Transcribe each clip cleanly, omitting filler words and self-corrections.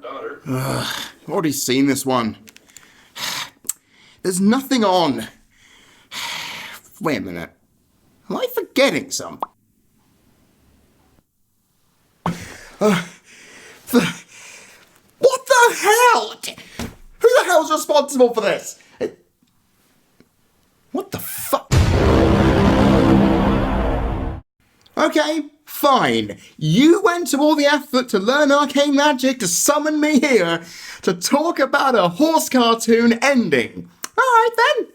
I've already seen this one. There's nothing on. Wait a minute. Am I forgetting something? What the hell? Who the hell's responsible for this? What the fuck? Okay, fine. You went to all the effort to learn arcane magic to summon me here to talk about a horse cartoon ending. Alright then.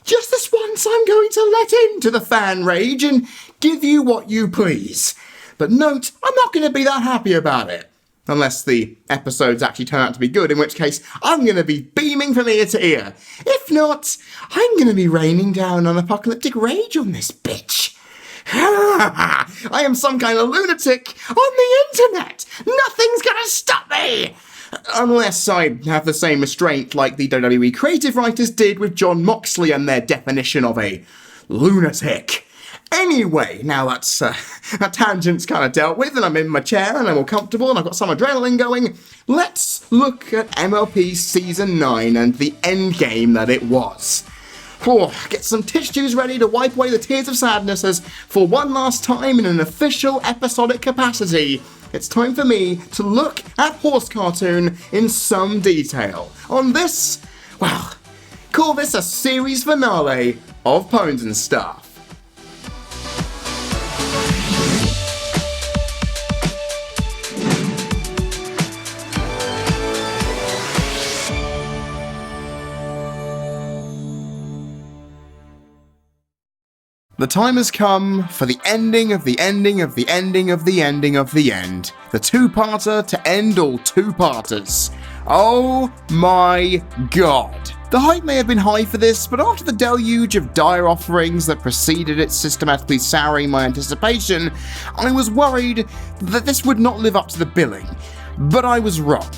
Just this once I'm going to let into the fan rage and give you what you please. But note, I'm not going to be that happy about it. Unless the episodes actually turn out to be good, in which case I'm going to be beaming from ear to ear. If not, I'm going to be raining down on apocalyptic rage on this bitch. I am some kind of lunatic on the internet. Nothing's going to stop me. Unless I have the same restraint like the WWE creative writers did with Jon Moxley and their definition of a lunatic. Anyway, now that's that tangent's kind of dealt with and I'm in my chair and I'm all comfortable and I've got some adrenaline going. Let's look at MLP Season 9 and the endgame that it was. Get some tissues ready to wipe away the tears of sadness as, for one last time in an official episodic capacity, it's time for me to look at Horse Cartoon in some detail. On this, well, call this a series finale of Pones N Stuff. The time has come for the ending of the ending of the ending of the ending of the end. The two-parter to end all two-parters. Oh my god. The hype may have been high for this, but after the deluge of dire offerings that preceded it systematically souring my anticipation, I was worried that this would not live up to the billing. But I was wrong.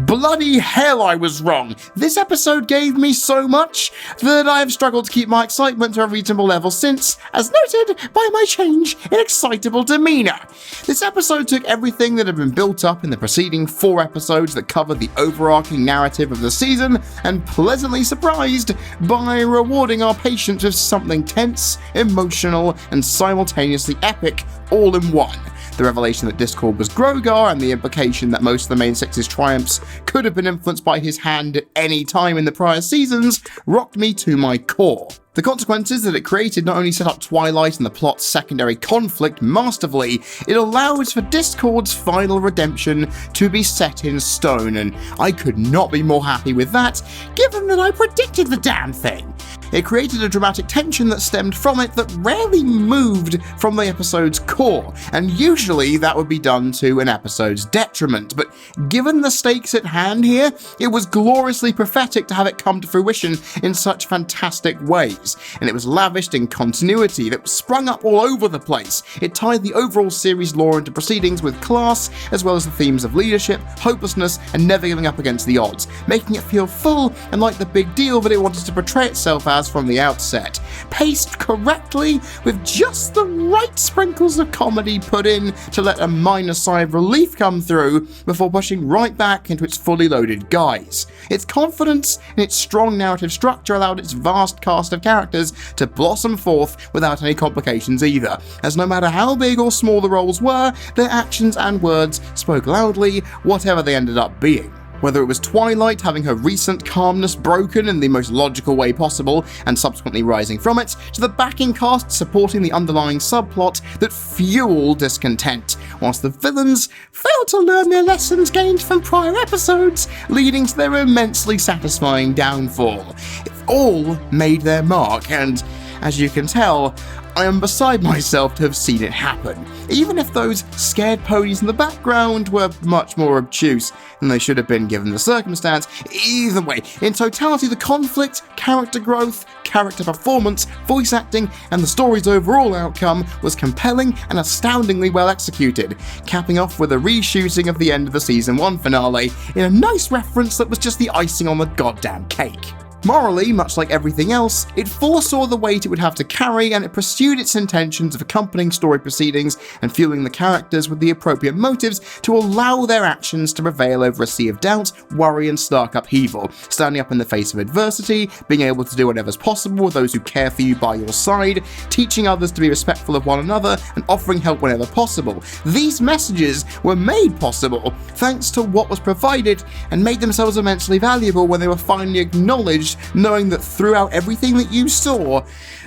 Bloody hell, I was wrong. This episode gave me so much that I have struggled to keep my excitement to a reasonable level since, as noted by my change in excitable demeanour. This episode took everything that had been built up in the preceding 4 episodes that covered the overarching narrative of the season and pleasantly surprised by rewarding our patience with something tense, emotional, and simultaneously epic all in one. The revelation that Discord was Grogar and the implication that most of the main six's triumphs could have been influenced by his hand at any time in the prior seasons rocked me to my core. The consequences that it created not only set up Twilight and the plot's secondary conflict masterfully, it allowed for Discord's final redemption to be set in stone, and I could not be more happy with that, given that I predicted the damn thing. It created a dramatic tension that stemmed from it that rarely moved from the episode's core, and usually that would be done to an episode's detriment, but given the stakes at hand here, it was gloriously prophetic to have it come to fruition in such fantastic ways. And it was lavished in continuity that sprung up all over the place. It tied the overall series lore into proceedings with class, as well as the themes of leadership, hopelessness, and never giving up against the odds, making it feel full and like the big deal that it wanted to portray itself as from the outset. Paced correctly, with just the right sprinkles of comedy put in to let a minor sigh of relief come through before pushing right back into its fully loaded guise. Its confidence and its strong narrative structure allowed its vast cast of characters to blossom forth without any complications either, as no matter how big or small the roles were, their actions and words spoke loudly, whatever they ended up being. Whether it was Twilight having her recent calmness broken in the most logical way possible and subsequently rising from it, to the backing cast supporting the underlying subplot that fueled discontent, whilst the villains failed to learn their lessons gained from prior episodes, leading to their immensely satisfying downfall. It all made their mark, and as you can tell, I am beside myself to have seen it happen, even if those scared ponies in the background were much more obtuse than they should have been given the circumstance. Either way, in totality, the conflict, character growth, character performance, voice acting, and the story's overall outcome was compelling and astoundingly well executed, capping off with a reshooting of the end of the Season 1 finale in a nice reference that was just the icing on the goddamn cake. Morally, much like everything else, it foresaw the weight it would have to carry, and it pursued its intentions of accompanying story proceedings and fueling the characters with the appropriate motives to allow their actions to prevail over a sea of doubt, worry, and stark upheaval, standing up in the face of adversity, being able to do whatever's possible with those who care for you by your side, teaching others to be respectful of one another, and offering help whenever possible. These messages were made possible thanks to what was provided, and made themselves immensely valuable when they were finally acknowledged, knowing that throughout everything that you saw,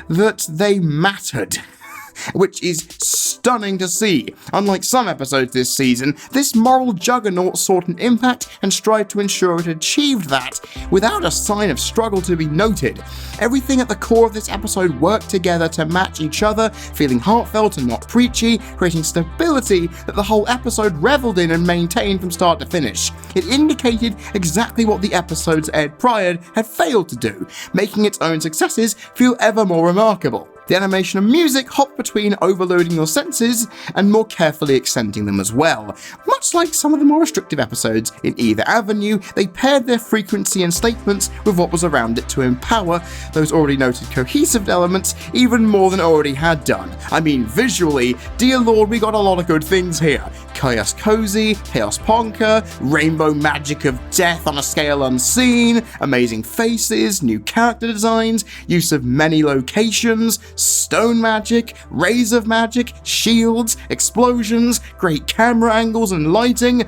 that they mattered. Which is stunning to see. Unlike some episodes this season, this moral juggernaut sought an impact and strived to ensure it achieved that, without a sign of struggle to be noted. Everything at the core of this episode worked together to match each other, feeling heartfelt and not preachy, creating stability that the whole episode reveled in and maintained from start to finish. It indicated exactly what the episodes aired prior had failed to do, making its own successes feel ever more remarkable. The animation and music hop between overloading your senses and more carefully accenting them as well. Much like some of the more restrictive episodes in either avenue, they paired their frequency and statements with what was around it to empower those already noted cohesive elements even more than it already had done. I mean, visually, dear lord, we got a lot of good things here. Chaos Cozy, Chaos Ponka, rainbow magic of death on a scale unseen, amazing faces, new character designs, use of many locations, stone magic, rays of magic, shields, explosions, great camera angles and lighting.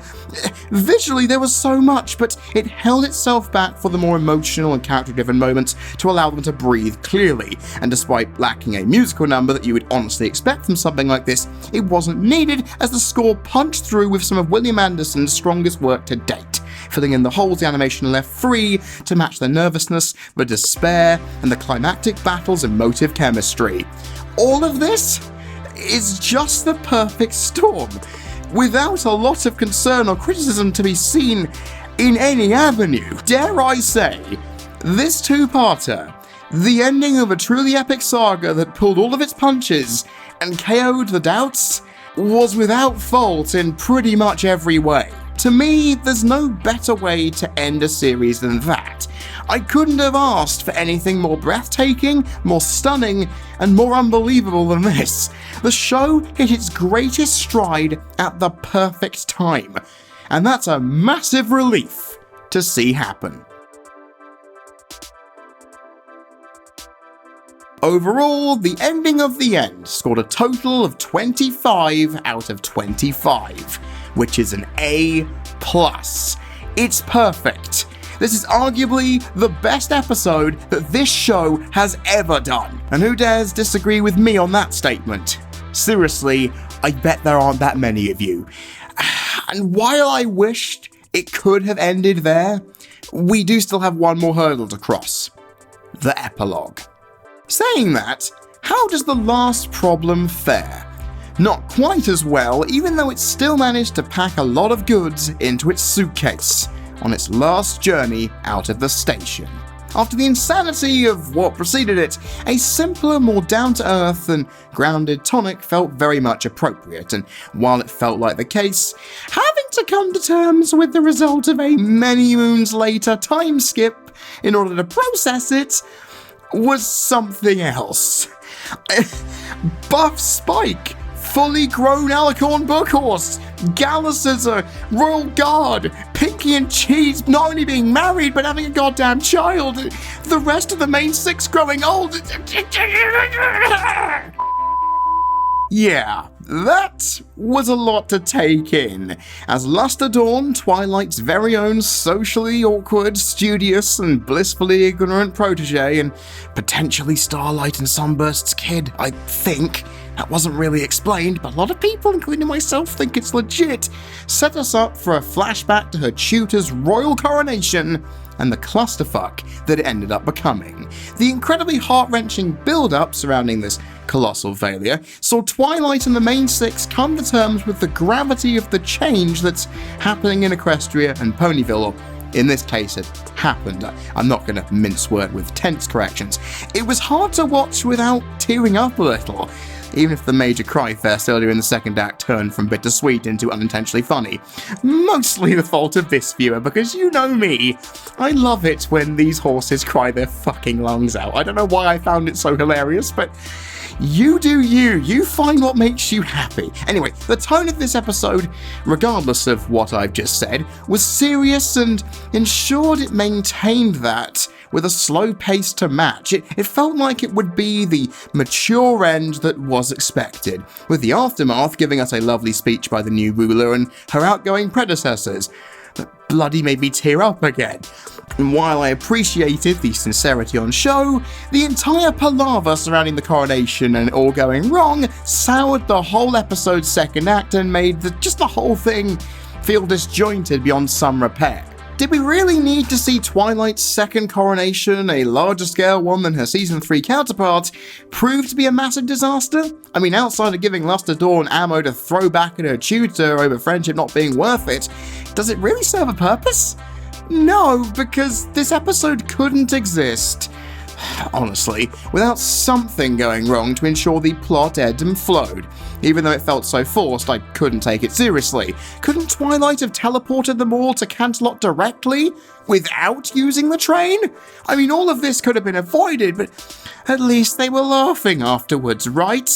Visually there was so much, but it held itself back for the more emotional and character-driven moments to allow them to breathe clearly, and despite lacking a musical number that you would honestly expect from something like this, it wasn't needed as the score punched through with some of William Anderson's strongest work to date, filling in the holes the animation left free to match the nervousness, the despair, and the climactic battle's emotive chemistry. All of this is just the perfect storm, without a lot of concern or criticism to be seen in any avenue. Dare I say, this two-parter, the ending of a truly epic saga that pulled all of its punches and KO'd the doubts, was without fault in pretty much every way. To me, there's no better way to end a series than that. I couldn't have asked for anything more breathtaking, more stunning, and more unbelievable than this. The show hit its greatest stride at the perfect time, and that's a massive relief to see happen. Overall, the ending of the end scored a total of 25 out of 25, which is an A+. It's perfect. This is arguably the best episode that this show has ever done. And who dares disagree with me on that statement? Seriously, I bet there aren't that many of you. And while I wished it could have ended there, we do still have one more hurdle to cross. The epilogue. Saying that, how does the last problem fare? Not quite as well, even though it still managed to pack a lot of goods into its suitcase on its last journey out of the station. After the insanity of what preceded it, a simpler, more down-to-earth and grounded tonic felt very much appropriate, and while it felt like the case, having to come to terms with the result of a many moons later time skip in order to process it was something else. Buff Spike, fully grown Alicorn Bookhorse, Gallus a Royal Guard, Pinky and Cheese not only being married but having a goddamn child, the rest of the main six growing old. Yeah, that was a lot to take in, as Luster Dawn, Twilight's very own socially awkward, studious, and blissfully ignorant protege, and potentially Starlight and Sunburst's kid, I think. That wasn't really explained, but a lot of people, including myself, think it's legit, set us up for a flashback to her tutor's royal coronation and the clusterfuck that it ended up becoming. The incredibly heart-wrenching build-up surrounding this colossal failure saw Twilight and the main six come to terms with the gravity of the change that's happening in Equestria and Ponyville, or in this case, had happened. I'm not going to mince word with tense corrections. It was hard to watch without tearing up a little, even if the major cry fest earlier in the second act turned from bittersweet into unintentionally funny. Mostly the fault of this viewer, because you know me, I love it when these horses cry their fucking lungs out. I don't know why I found it so hilarious, but you do you. You find what makes you happy. Anyway, the tone of this episode, regardless of what I've just said, was serious and ensured it maintained that with a slow pace to match. It felt like it would be the mature end that was expected, with the aftermath giving us a lovely speech by the new ruler and her outgoing predecessors. That bloody made me tear up again. And while I appreciated the sincerity on show, the entire palaver surrounding the coronation and it all going wrong soured the whole episode's second act and made just the whole thing feel disjointed beyond some repair. Did we really need to see Twilight's second coronation, a larger scale one than her season 3 counterpart, prove to be a massive disaster? I mean, outside of giving Luster Dawn ammo to throw back at her tutor over friendship not being worth it, does it really serve a purpose? No, because this episode couldn't exist, honestly, without something going wrong to ensure the plot ebbed and flowed. Even though it felt so forced, I couldn't take it seriously. Couldn't Twilight have teleported them all to Canterlot directly, without using the train? I mean, all of this could have been avoided, but at least they were laughing afterwards, right?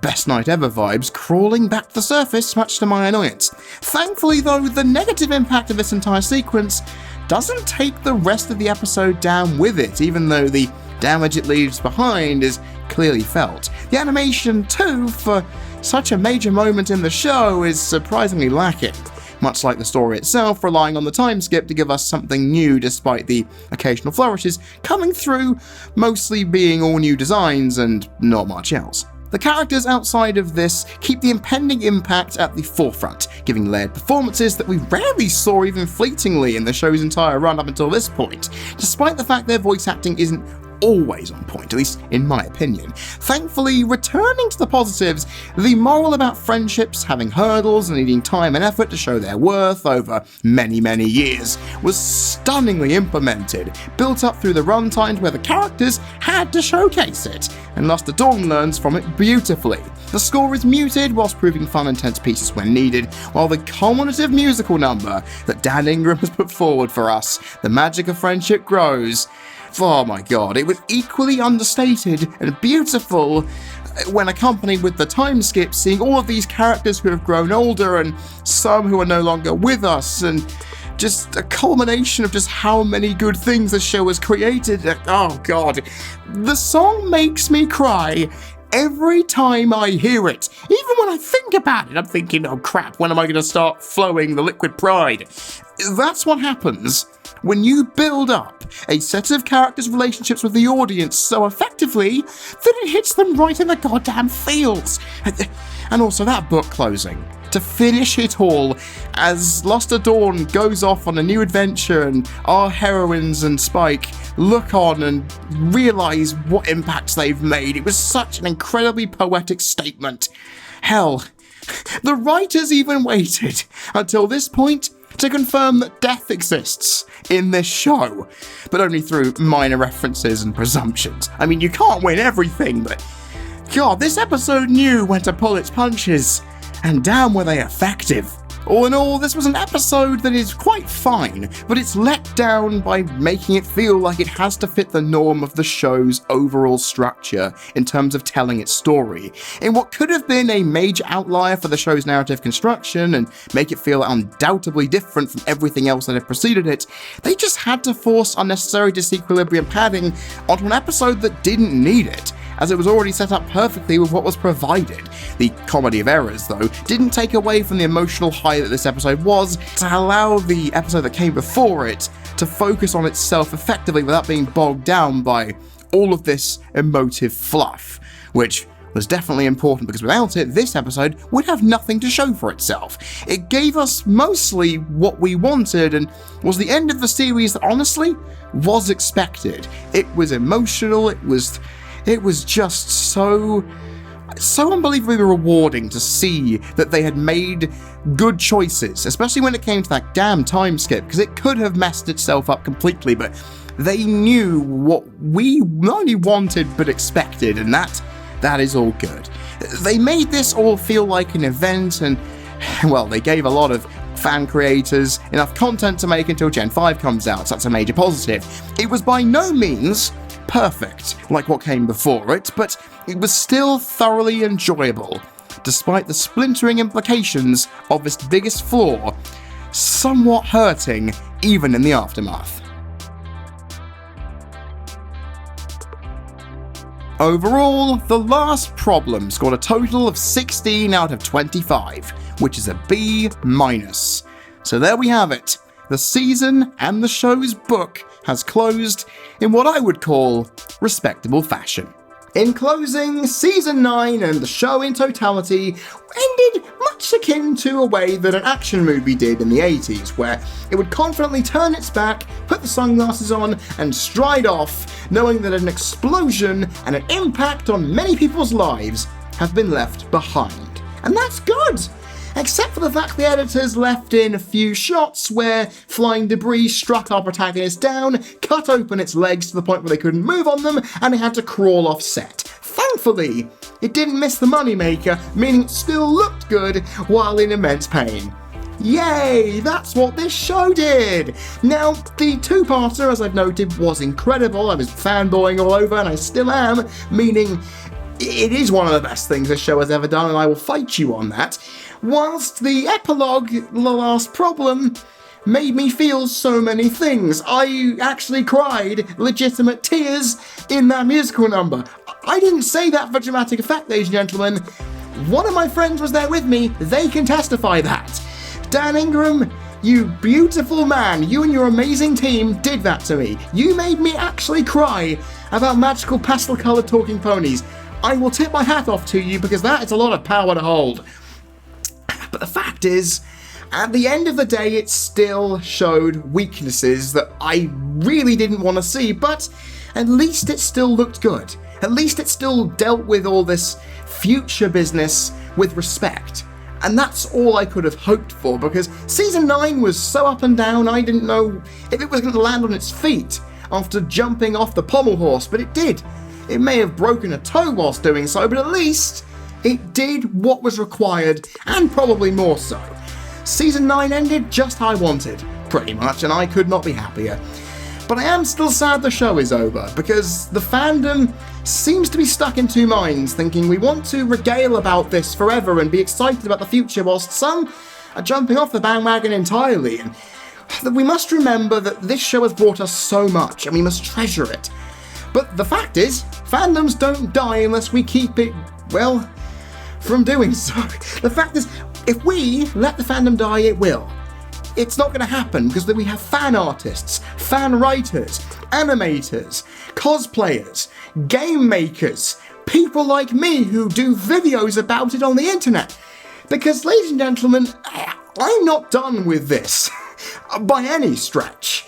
Best night ever vibes crawling back to the surface, much to my annoyance. Thankfully though, the negative impact of this entire sequence doesn't take the rest of the episode down with it, even though the damage it leaves behind is clearly felt. The animation too, for such a major moment in the show, is surprisingly lacking, much like the story itself, relying on the time skip to give us something new despite the occasional flourishes coming through, mostly being all new designs and not much else. The characters outside of this keep the impending impact at the forefront, giving layered performances that we rarely saw even fleetingly in the show's entire run up until this point, despite the fact their voice acting isn't always on point, at least in my opinion. Thankfully, returning to the positives, the moral about friendships having hurdles and needing time and effort to show their worth over many, many years was stunningly implemented, built up through the runtimes where the characters had to showcase it, and Luster Dawn learns from it beautifully. The score is muted whilst proving fun and tense pieces when needed, while the culminative musical number that Dan Ingram has put forward for us, The Magic of Friendship, grows. Oh my god, it was equally understated and beautiful when accompanied with the time skip, seeing all of these characters who have grown older and some who are no longer with us, and just a culmination of just how many good things the show has created. Oh god, the song makes me cry every time I hear it. Even when I think about it, I'm thinking, oh crap, when am I going to start flowing the liquid pride? That's what happens when you build up a set of characters' relationships with the audience so effectively that it hits them right in the goddamn feels. And also that book closing. To finish it all, as Luster Dawn goes off on a new adventure and our heroines and Spike look on and realise what impacts they've made. It was such an incredibly poetic statement. Hell, the writers even waited until this point to confirm that death exists in this show, but only through minor references and presumptions. I mean, you can't win everything, but god, this episode knew when to pull its punches, and damn were they effective. All in all, this was an episode that is quite fine, but it's let down by making it feel like it has to fit the norm of the show's overall structure in terms of telling its story. In what could have been a major outlier for the show's narrative construction and make it feel undoubtedly different from everything else that had preceded it, they just had to force unnecessary disequilibrium padding onto an episode that didn't need it, as it was already set up perfectly with what was provided. The comedy of errors, though, didn't take away from the emotional high that this episode was to allow the episode that came before it to focus on itself effectively without being bogged down by all of this emotive fluff, which was definitely important because without it, this episode would have nothing to show for itself. It gave us mostly what we wanted and was the end of the series that honestly was expected. It was emotional, it was just so so unbelievably rewarding to see that they had made good choices, especially when it came to that damn time skip, because it could have messed itself up completely, but they knew what we not only wanted but expected, and that is all good. They made this all feel like an event, and, well, they gave a lot of fan creators enough content to make until Gen 5 comes out, so that's a major positive. It was by no means perfect like what came before it, but it was still thoroughly enjoyable, despite the splintering implications of its biggest flaw somewhat hurting even in the aftermath. Overall, The Last Problem scored a total of 16 out of 25, which is a B-. So there we have it. The season and the show's book has closed in what I would call respectable fashion. In closing, Season 9 and the show in totality ended much akin to a way that an action movie did in the 80s, where it would confidently turn its back, put the sunglasses on, and stride off, knowing that an explosion and an impact on many people's lives have been left behind. And that's good! Except for the fact the editors left in a few shots where flying debris struck our protagonist down, cut open its legs to the point where they couldn't move on them, and they had to crawl off set. Thankfully, it didn't miss the moneymaker, meaning it still looked good while in immense pain. Yay! That's what this show did! Now, the two-parter, as I've noted, was incredible. I was fanboying all over, and I still am, meaning it is one of the best things this show has ever done, and I will fight you on that. Whilst the epilogue, The Last Problem, made me feel so many things. I actually cried legitimate tears in that musical number. I didn't say that for dramatic effect, ladies and gentlemen. One of my friends was there with me. They can testify that. Dan Ingram, you beautiful man, you and your amazing team did that to me. You made me actually cry about magical pastel-coloured talking ponies. I will tip my hat off to you because that is a lot of power to hold. But the fact is, at the end of the day, it still showed weaknesses that I really didn't want to see, but at least it still looked good. At least it still dealt with all this future business with respect. And that's all I could have hoped for, because Season 9 was so up and down, I didn't know if it was going to land on its feet after jumping off the pommel horse, but it did. It may have broken a toe whilst doing so, but at least it did what was required, and probably more so. Season 9 ended just how I wanted, pretty much, and I could not be happier. But I am still sad the show is over, because the fandom seems to be stuck in two minds, thinking we want to regale about this forever and be excited about the future, whilst some are jumping off the bandwagon entirely. And we must remember that this show has brought us so much, and we must treasure it. But the fact is, fandoms don't die unless we keep it, well, from doing so. The fact is, if we let the fandom die, it will. It's not going to happen because we have fan artists, fan writers, animators, cosplayers, game makers, people like me who do videos about it on the internet. Because, ladies and gentlemen, I'm not done with this by any stretch.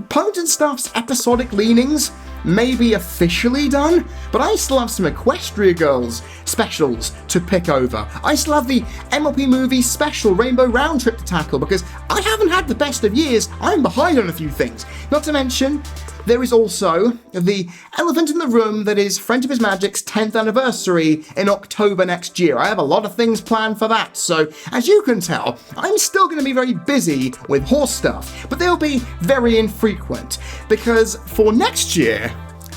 Pones N Stuff's episodic leanings may be officially done, but I still have some Equestria Girls specials to pick over. I still have the MLP movie special Rainbow Round Trip to tackle, because I haven't had the best of years. I'm behind on a few things. Not to mention, there is also the elephant in the room that is Friendship is Magic's 10th anniversary in October next year. I have a lot of things planned for that, so as you can tell, I'm still going to be very busy with horse stuff, but they'll be very infrequent, because for next year,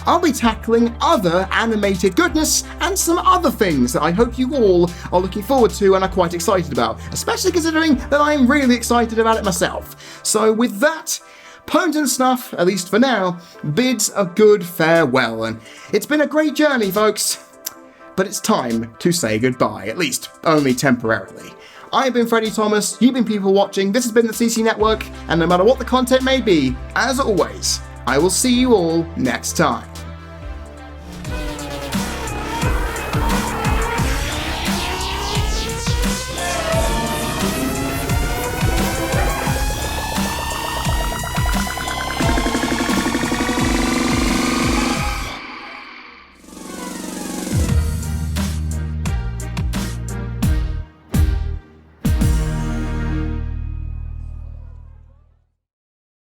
I'll be tackling other animated goodness and some other things that I hope you all are looking forward to and are quite excited about, especially considering that I'm really excited about it myself. So with that, Pones N Stuff, at least for now, bids a good farewell, and it's been a great journey, folks, but it's time to say goodbye, at least only temporarily. I've been Freddie Thomas, you've been people watching, this has been the CC Network, and no matter what the content may be, as always, I will see you all next time.